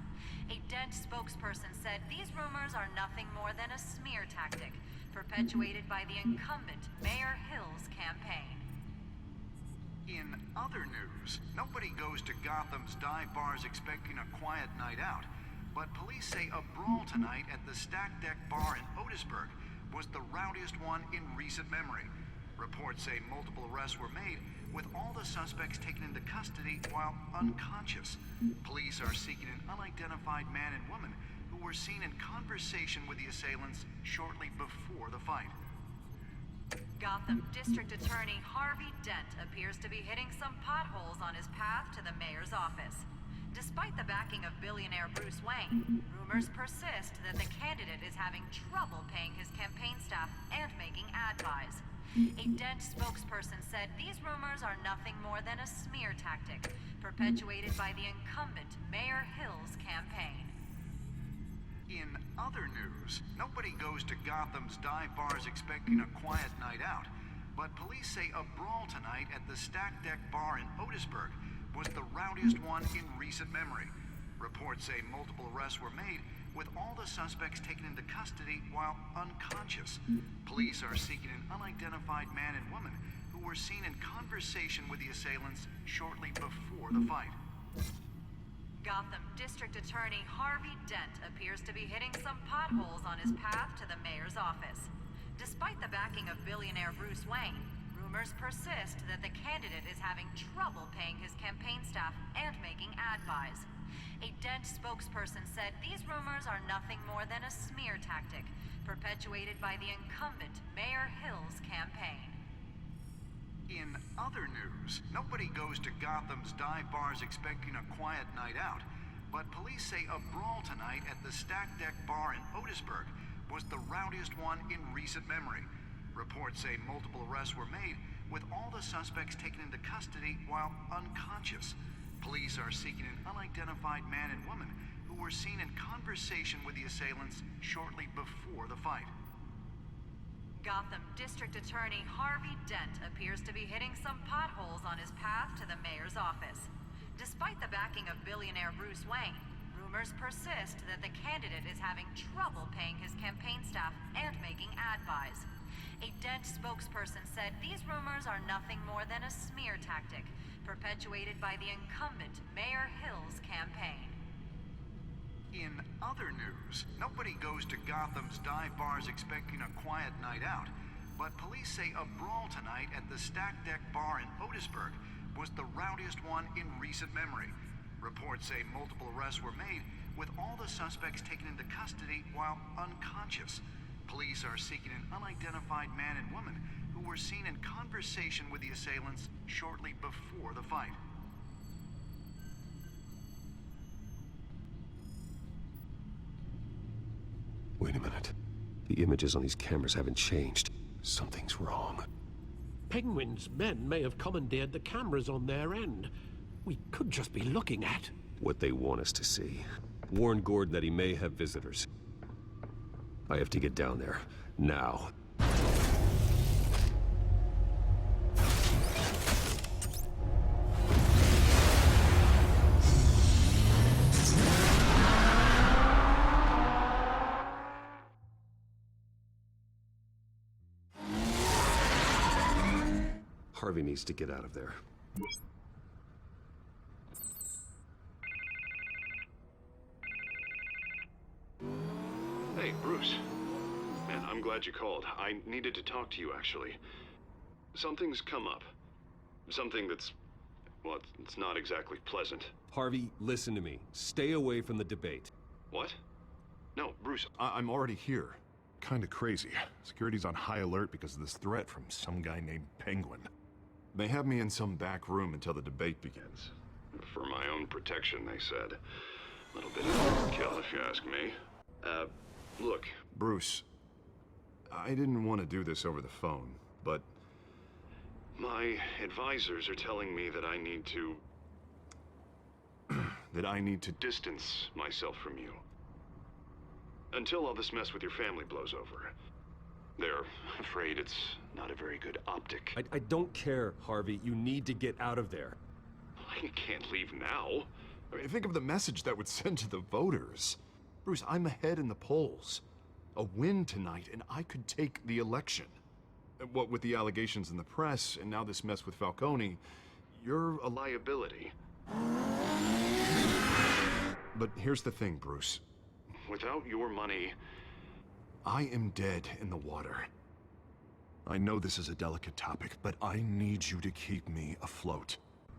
A Dent spokesperson said these rumors are nothing more than a smear tactic perpetuated by the incumbent Mayor Hill's campaign. In other news, nobody goes to Gotham's dive bars expecting a quiet night out, but police say a brawl tonight at the Stack Deck Bar in Otisburg was the rowdiest one in recent memory. Reports say multiple arrests were made, with all the suspects taken into custody while unconscious. Police are seeking an unidentified man and woman who were seen in conversation with the assailants shortly before the fight. Gotham District Attorney Harvey Dent appears to be hitting some potholes on his path to the mayor's office. Despite the backing of billionaire Bruce Wayne, rumors persist that the candidate is having trouble paying his campaign staff and making ad buys. A Dent spokesperson said these rumors are nothing more than a smear tactic perpetuated by the incumbent Mayor Hill's campaign. In other news, nobody goes to Gotham's dive bars expecting a quiet night out, but police say a brawl tonight at the Stack Deck Bar in Otisburg was the rowdiest one in recent memory. Reports say multiple arrests were made, with all the suspects taken into custody while unconscious. Police are seeking an unidentified man and woman who were seen in conversation with the assailants shortly before the fight. Gotham District Attorney Harvey Dent appears to be hitting some potholes on his path to the mayor's office. Despite the backing of billionaire Bruce Wayne, rumors persist that the candidate is having trouble paying his campaign staff and making ad buys. A Dent spokesperson said these rumors are nothing more than a smear tactic perpetuated by the incumbent Mayor Hill's campaign. In other news, nobody goes to Gotham's dive bars expecting a quiet night out, but police say a brawl tonight at the Stack Deck Bar in Otisburg was the rowdiest one in recent memory. Reports say multiple arrests were made, with all the suspects taken into custody while unconscious. Police are seeking an unidentified man and woman who were seen in conversation with the assailants shortly before the fight. Gotham District Attorney Harvey Dent appears to be hitting some potholes on his path to the mayor's office. Despite the backing of billionaire Bruce Wayne, rumors persist that the candidate is having trouble paying his campaign staff and making ad buys. A Dent spokesperson said these rumors are nothing more than a smear tactic perpetuated by the incumbent Mayor Hill's campaign. In other news, nobody goes to Gotham's dive bars expecting a quiet night out, but police say a brawl tonight at the Stack Deck Bar in Otisburg was the rowdiest one in recent memory. Reports say multiple arrests were made, with all the suspects taken into custody while unconscious. Police are seeking an unidentified man and woman who were seen in conversation with the assailants shortly before the fight. Wait a minute. The images on these cameras haven't changed. Something's wrong. Penguin's men may have commandeered the cameras on their end. We could just be looking at what they want us to see. Warn Gordon that he may have visitors. I have to get down there. Now. Harvey needs to get out of there. Hey, Bruce. Man, I'm glad you called. I needed to talk to you, actually. Something's come up. Something that's... well, it's not exactly pleasant. Harvey, listen to me. Stay away from the debate. What? No, Bruce. I'm already here. Kinda crazy. Security's on high alert because of this threat from some guy named Penguin. They have me in some back room until the debate begins. For my own protection, they said. A little bit of overkill, if you ask me. Look. Bruce, I didn't want to do this over the phone, but... My advisors are telling me that I need to... that I need to distance myself from you. Until all this mess with your family blows over. They're afraid it's not a very good optic. I don't care, Harvey. You need to get out of there. I can't leave now. I mean, think of the message that would send to the voters. Bruce, I'm ahead in the polls. A win tonight, and I could take the election. What with the allegations in the press, and now this mess with Falcone, you're a liability. But here's the thing, Bruce. Without your money... I am dead in the water. I know this is a delicate topic, but I need you to keep me afloat.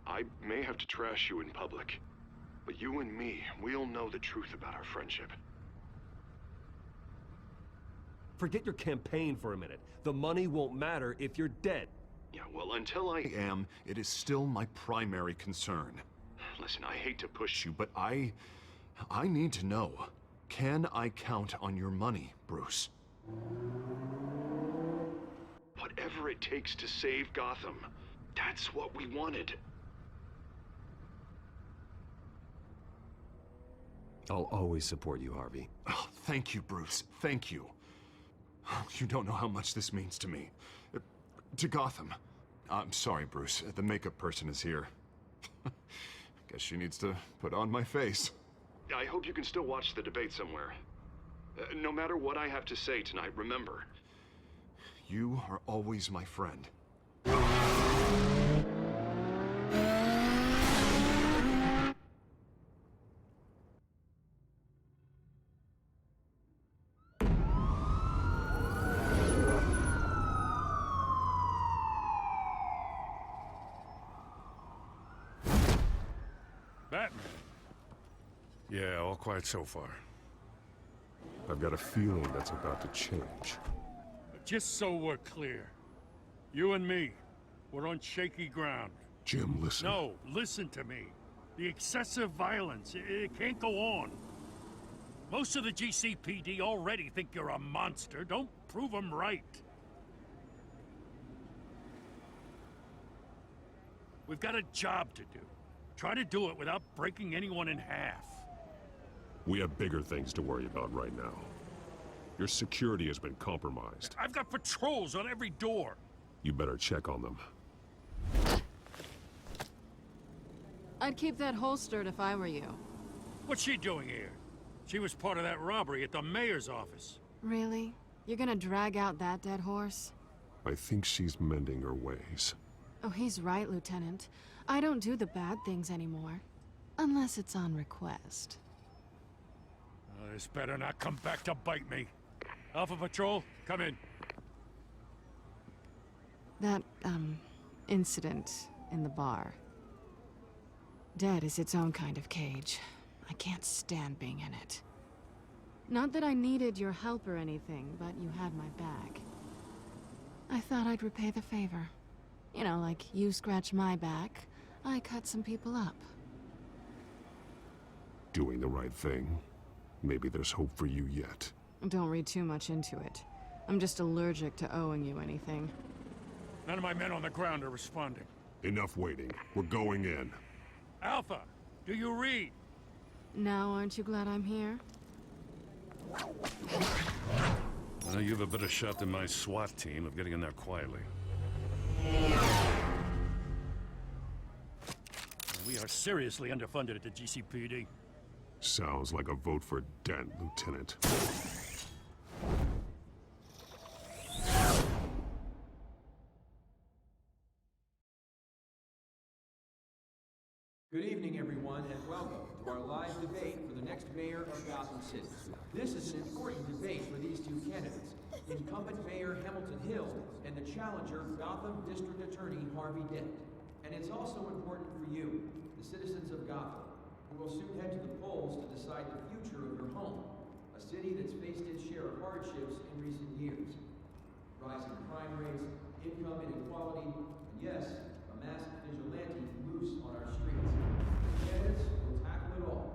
I may have to trash you in public, but you and me, we'll know the truth about our friendship. Forget your campaign for a minute. The money won't matter if you're dead. Yeah, well, until I am, it is still my primary concern. Listen, I hate to push you, but I need to know. Can I count on your money, Bruce? Whatever it takes to save Gotham. That's what we wanted. I'll always support you, Harvey. Oh, thank you, Bruce. Thank you. You don't know how much this means to me. To Gotham. I'm sorry, Bruce. The makeup person is here. Guess she needs to put on my face. I hope you can still watch the debate somewhere. No matter what I have to say tonight, remember. You are always my friend. Batman. Yeah, all quiet so far. I've got a feeling that's about to change. Just so we're clear, you and me, we're on shaky ground. Jim, listen. No, listen to me. The excessive violence, it can't go on. Most of the GCPD already think you're a monster. Don't prove them right. We've got a job to do. Try to do it without breaking anyone in half. We have bigger things to worry about right now. Your security has been compromised. I've got patrols on every door. You better check on them. I'd keep that holstered if I were you. What's she doing here? She was part of that robbery at the mayor's office. Really? You're gonna drag out that dead horse? I think she's mending her ways. Oh, he's right, Lieutenant. I don't do the bad things anymore. Unless it's on request. This better not come back to bite me. Alpha Patrol, come in. That, incident in the bar. Dead is its own kind of cage. I can't stand being in it. Not that I needed your help or anything, but you had my back. I thought I'd repay the favor. You know, like you scratch my back, I cut some people up. Doing the right thing. Maybe there's hope for you yet. Don't read too much into it. I'm just allergic to owing you anything. None of my men on the ground are responding. Enough waiting. We're going in. Alpha, do you read? Now aren't you glad I'm here? Well, you have a better shot than my SWAT team of getting in there quietly. We are seriously underfunded at the GCPD. Sounds like a vote for Dent, Lieutenant. Good evening, everyone, and welcome to our live debate for the next mayor of Gotham City. This is an important debate for these two candidates, incumbent Mayor Hamilton Hill and the challenger, Gotham District Attorney Harvey Dent. And it's also important for you, the citizens of Gotham, who will soon head to the polls to decide the future of your home, a city that's faced its share of hardships in recent years. Rising crime rates, income inequality, and yes, a masked vigilante loose on our streets. Candidates will tackle it all.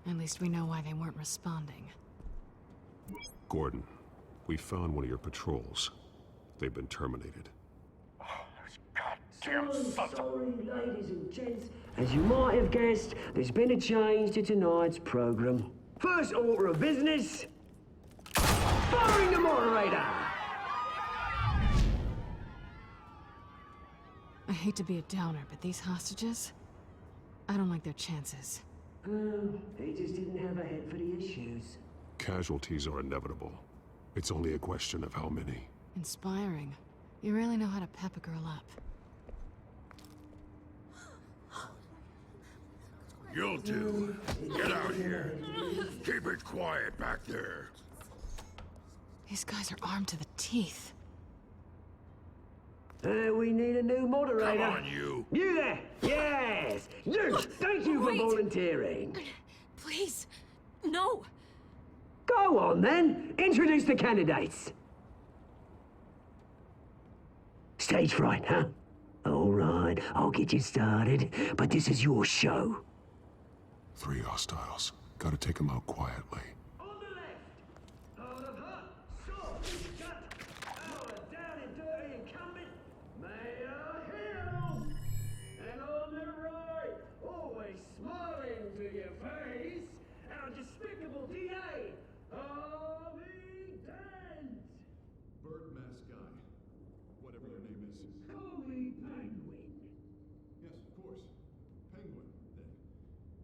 At least we know why they weren't responding. Gordon, we found one of your patrols. They've been terminated. So sorry, ladies and gents. As you might have guessed, there's been a change to tonight's program. First order of business, firing the moderator! I hate to be a downer, but these hostages, I don't like their chances. They just didn't have a head for the issues. Casualties are inevitable. It's only a question of how many. Inspiring. You really know how to pep a girl up. You'll do. Get out here. Keep it quiet back there. These guys are armed to the teeth. We need a new moderator. Come on, you. You there! Yes! You! Thank you for volunteering. Please, no. Go on, then. Introduce the candidates. Stage fright, huh? All right, I'll get you started, but this is your show. 3 hostiles. Gotta take them out quietly. Bird mask guy. Whatever your name is. Call me Penguin. Yes, of course. Penguin, then.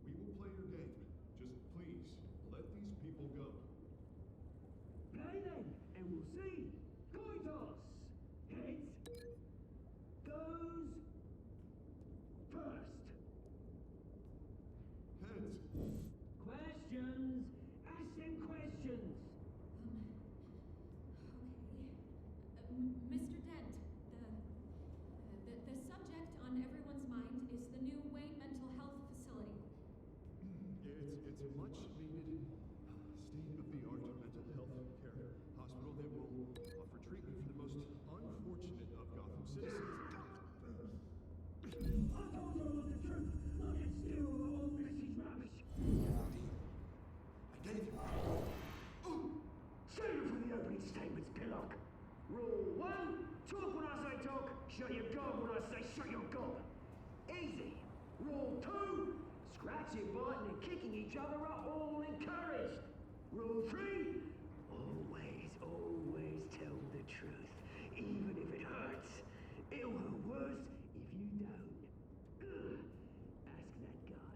We will play your game. Just please, let these people go. Play then, and we'll see. Coin toss. Heads goes first. Heads. Questions. Ask them questions. Mr. Dent, the subject on everyone's mind is the new Wayne Mental Health Facility. It's a much needed state-of-the-art mental health care hospital that will offer treatment for the most unfortunate of Gotham citizens. I told you all the truth. I can steal all Missy's rubbish. Save it for the opening statements, Pillock. Rule 1, talk when I say talk, shut your gob when I say shut your gob. Easy. Rule 2, scratching, biting and kicking each other are all encouraged. Rule 3, always tell the truth, even if it hurts. It'll hurt worse if you don't. Ask that guy.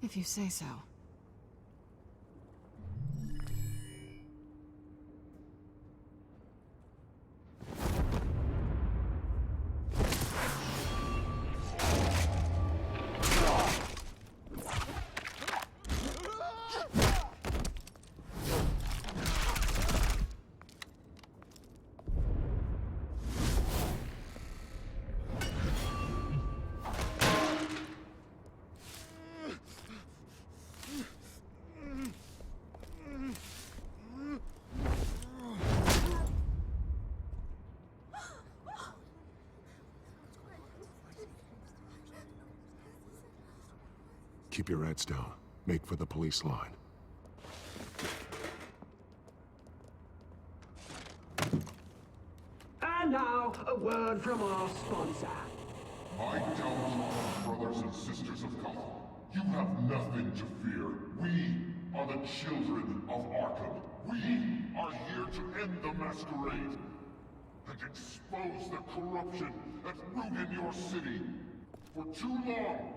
If you say so. Keep your heads down. Make for the police line. And now, a word from our sponsor. My downtrodden brothers and sisters of Gotham, you have nothing to fear. We are the children of Arkham. We are here to end the masquerade and expose the corruption that ruined your city. For too long,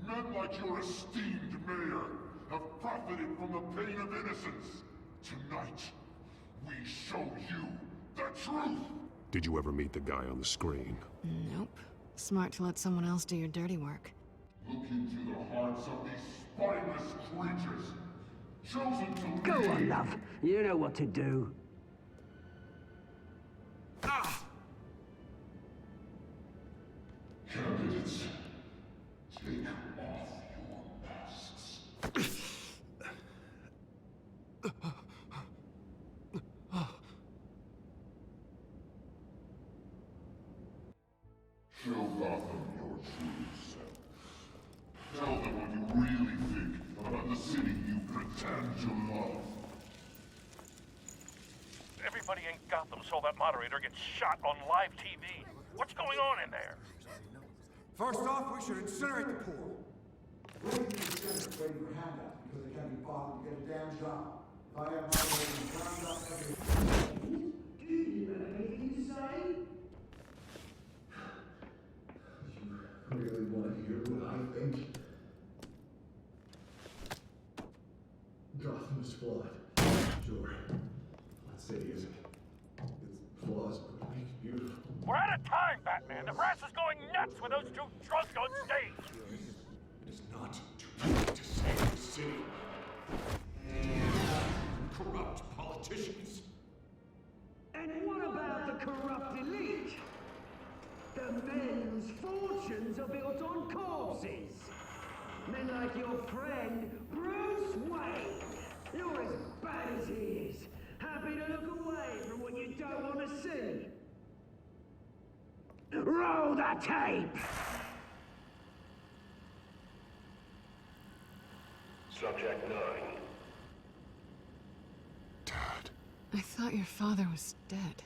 men like your esteemed mayor have profited from the pain of innocence. Tonight, we show you the truth! Did you ever meet the guy on the screen? Nope. Smart to let someone else do your dirty work. Look into the hearts of these spineless creatures, chosen to Go lead. on, love. You know what to do. Candidates, take off your masks. Show Gotham your true self. Tell them what you really think about the city you pretend to love. Everybody in Gotham saw that moderator get shot on live TV. What's going on in there? First off, we should incinerate the pool. Waiting for handouts because they can't be bothered to get a damn job. If I have my way in ground up every... Do you have anything to say? You really want to hear what I think? Gotham is flawed. Sure. Let's say it isn't. Its flaws would make it beautiful. We're out of time, Batman. The press is going nuts with those two drunks on stage. It is not too late to save the city. Corrupt politicians. And what about the corrupt elite? The men's fortunes are built on corpses. Men like your friend, Bruce Wayne. You're as bad as he is. Happy to look away from what you don't want to see. Roll the tape! Subject 9. I thought your father was dead.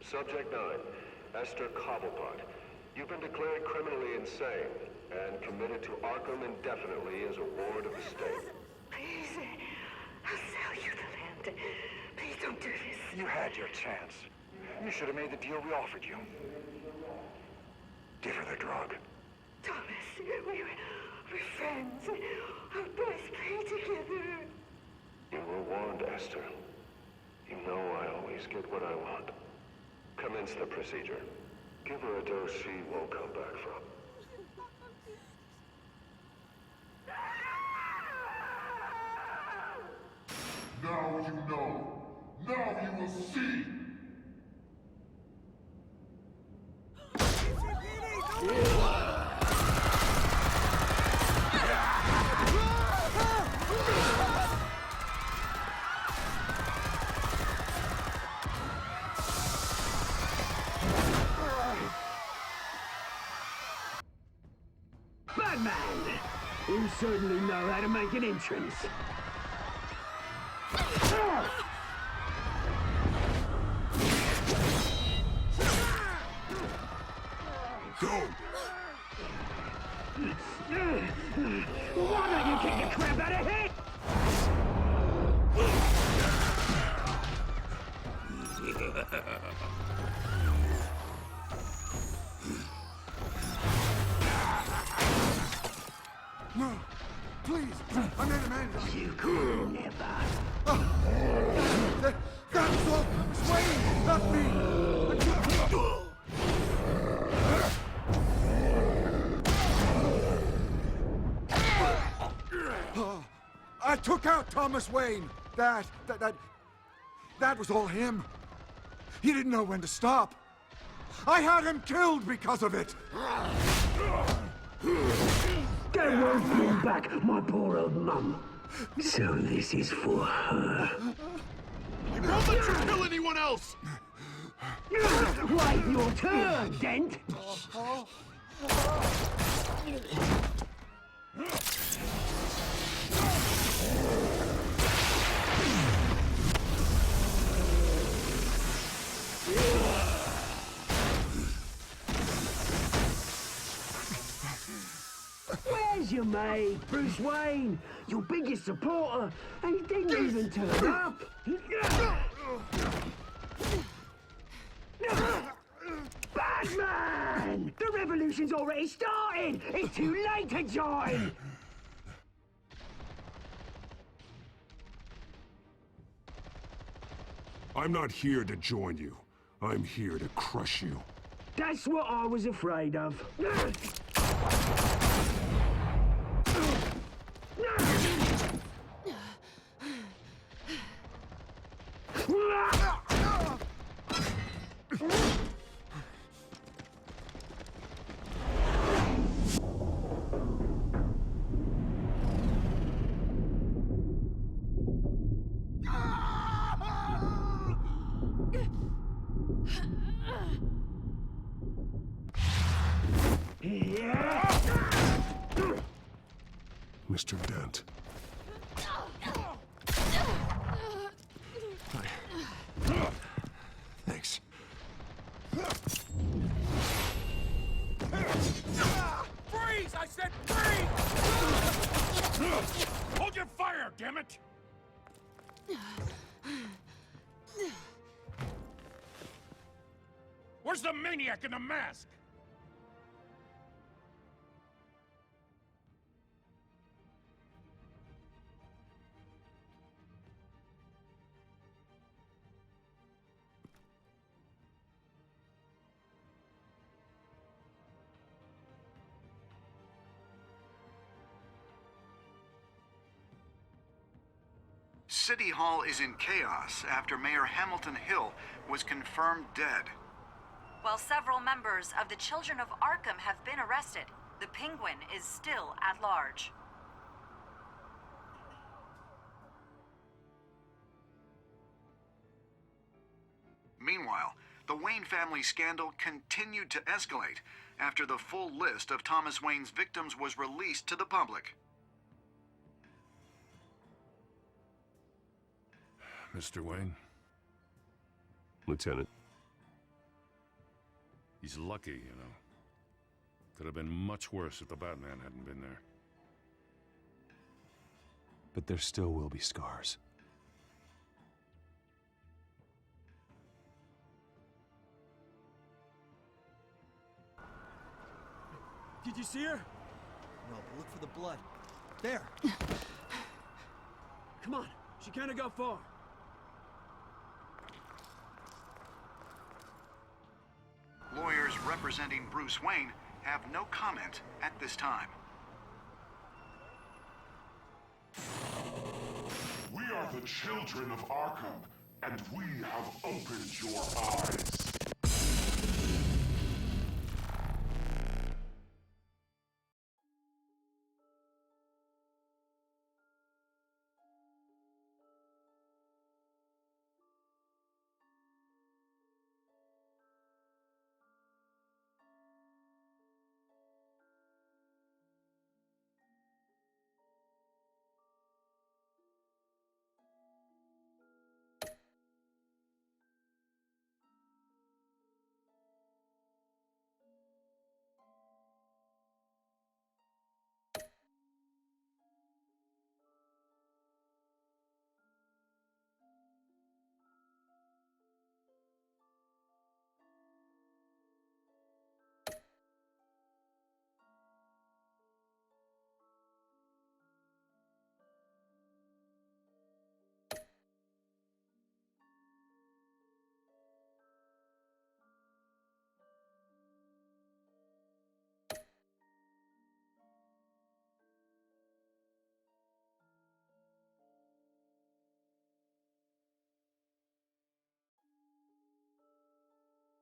Subject 9. Esther Cobblepot. You've been declared criminally insane and committed to Arkham indefinitely as a ward of the state. Please, I'll sell you the land. Please don't do this. You had your chance. You should have made the deal we offered you. Give her the drug. Thomas, we're friends. Our boys play together. You were warned, Esther. You know I always get what I want. Commence the procedure. Give her a dose she won't come back from. Now you know. Now you will see. Batman! You certainly know how to make an entrance. Go! Why don't you kick the crap out of him? No! Please! I took out Thomas Wayne. That was all him. He didn't know when to stop. I had him killed because of it. That won't bring back my poor old mum. So this is for her. I won't let you kill anyone else! Wait your turn, Dent! Where's your mate, Bruce Wayne? Your biggest supporter, and he didn't even turn up. Batman! The revolution's already started! It's too late to join! I'm not here to join you. I'm here to crush you. That's what I was afraid of. Mr. Dent. Thanks. Freeze! I said freeze! Hold your fire, damn it! Where's the maniac in the mask? City Hall is in chaos after Mayor Hamilton Hill was confirmed dead. While several members of the Children of Arkham have been arrested, the Penguin is still at large. Meanwhile, the Wayne family scandal continued to escalate after the full list of Thomas Wayne's victims was released to the public. Mr. Wayne? Lieutenant. He's lucky, you know. Could have been much worse if the Batman hadn't been there. But there still will be scars. Did you see her? No, but look for the blood. There. Come on, she can't have got far. Lawyers representing Bruce Wayne have no comment at this time. We are the children of Arkham, and we have opened your eyes.